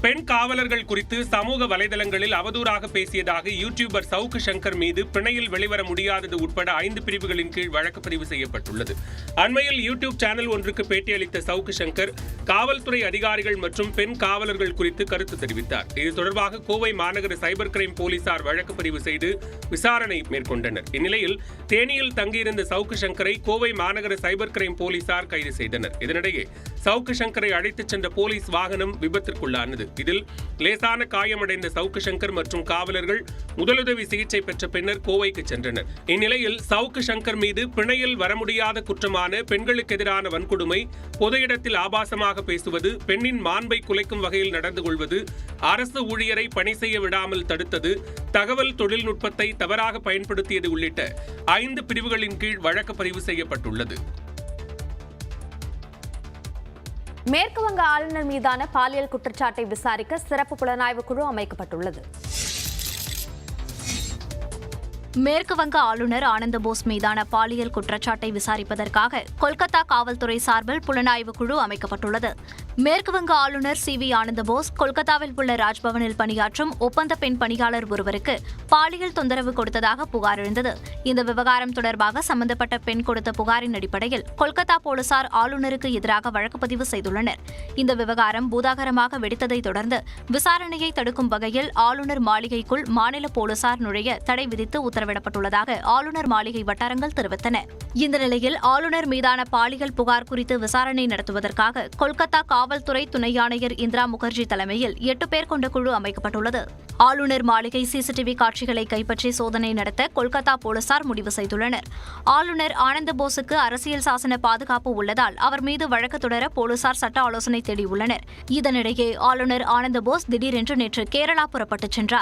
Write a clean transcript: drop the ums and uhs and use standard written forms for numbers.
பெண் காவலர்கள் குறித்து சமூக வலைதளங்களில் அவதூறாக பேசியதாக யூடியூபர் சவுக்கு சங்கர் மீது பிணையில் வெளிவர முடியாதது உட்பட 5 பிரிவுகளின் கீழ் வழக்கு பதிவு செய்யப்பட்டுள்ளது. அண்மையில் யூடியூப் சேனல் ஒன்றுக்கு பேட்டியளித்த சவுக்கு சங்கர் காவல்துறை அதிகாரிகள் மற்றும் பெண் காவலர்கள் குறித்து கருத்து தெரிவித்தார். இது தொடர்பாக கோவை மாநகர சைபர் கிரைம் போலீசார் வழக்கு பதிவு செய்து விசாரணை மேற்கொண்டனர். இந்நிலையில் தேனியில் தங்கியிருந்த சவுக்கு சங்கரை கோவை மாநகர சைபர் கிரைம் போலீசார் கைது செய்தனர். இதனிடையே சவுக்கு சங்கரை அழைத்துச் சென்ற போலீஸ் வாகனம் விபத்திற்குள்ளானது. இதில் லேசான காயமடைந்த சவுக்கு சங்கர் மற்றும் காவலர்கள் முதலுதவி சிகிச்சை பெற்ற பின்னர் கோவைக்கு சென்றனர். இந்நிலையில் சவுக்கு சங்கர் மீது பிணையில் வர முடியாத குற்றமான பெண்களுக்கு எதிரான வன்கொடுமை, பொது இடத்தில் ஆபாசமாக பேசுவது, பெண்ணின் மாண்பை குலைக்கும் வகையில் நடந்து கொள்வது, அரசு ஊழியரை பணி செய்ய விடாமல் தடுத்தது, தகவல் தொழில்நுட்பத்தை தவறாக பயன்படுத்தியது உள்ளிட்ட 5 பிரிவுகளின் கீழ் வழக்கு பதிவு செய்யப்பட்டுள்ளது. மேற்கு வங்க ஆளுநர் மீதான பாலியல் குற்றச்சாட்டை விசாரிக்க சிறப்பு புலனாய்வு குழு அமைக்கப்பட்டுள்ளது. மேற்கு வங்க ஆளுநர் ஆனந்த போஸ் மீதான பாலியல் குற்றச்சாட்டை விசாரிப்பதற்காக கொல்கத்தா காவல்துறை சார்பில் புலனாய்வு குழு அமைக்கப்பட்டுள்ளது. மேற்கு வங்க ஆளுநர் சி.வி. ஆனந்த போஸ் கொல்கத்தாவில் உள்ள ராஜ்பவனில் பணியாற்றும் ஒப்பந்த பெண் பணியாளர் ஒருவருக்கு பாலியல் தொந்தரவு கொடுத்ததாக புகார் எழுந்தது. இந்த விவகாரம் தொடர்பாக சம்பந்தப்பட்ட பெண் கொடுத்த புகாரின் அடிப்படையில் கொல்கத்தா போலீசார் ஆளுநருக்கு எதிராக வழக்கு பதிவு செய்துள்ளனர். இந்த விவகாரம் பூதாகரமாக வெடித்ததை தொடர்ந்து விசாரணையை தடுக்கும் வகையில் ஆளுநர் மாளிகைக்குள் மாநில போலீசார் நுழைய தடை விதித்து உத்தரவிடப்பட்டுள்ளதாக ஆளுநர் மாளிகை வட்டாரங்கள் தெரிவித்தன. இந்த நிலையில் ஆளுநர் மீதான பாலியல் புகார் குறித்து விசாரணை நடத்துவதற்காக கொல்கத்தா காவல்துறை துணை ஆணையர் இந்திரா முகர்ஜி தலைமையில் 8 பேர் கொண்ட குழு அமைக்கப்பட்டுள்ளது. ஆளுநர் மாளிகை சிசிடிவி காட்சிகளை கைப்பற்றி சோதனை நடத்த கொல்கத்தா போலீசார் முடிவு செய்துள்ளனர். ஆளுநர் ஆனந்த போஸுக்கு அரசியல் சாசன பாதுகாப்பு உள்ளதால் அவர் மீது வழக்கு தொடர போலீசார் சட்ட ஆலோசனை தேடியுள்ளனர். இதனிடையே ஆளுநர் ஆனந்த போஸ் திடீரென்று நேற்று கேரளா புறப்பட்டுச் சென்றார்.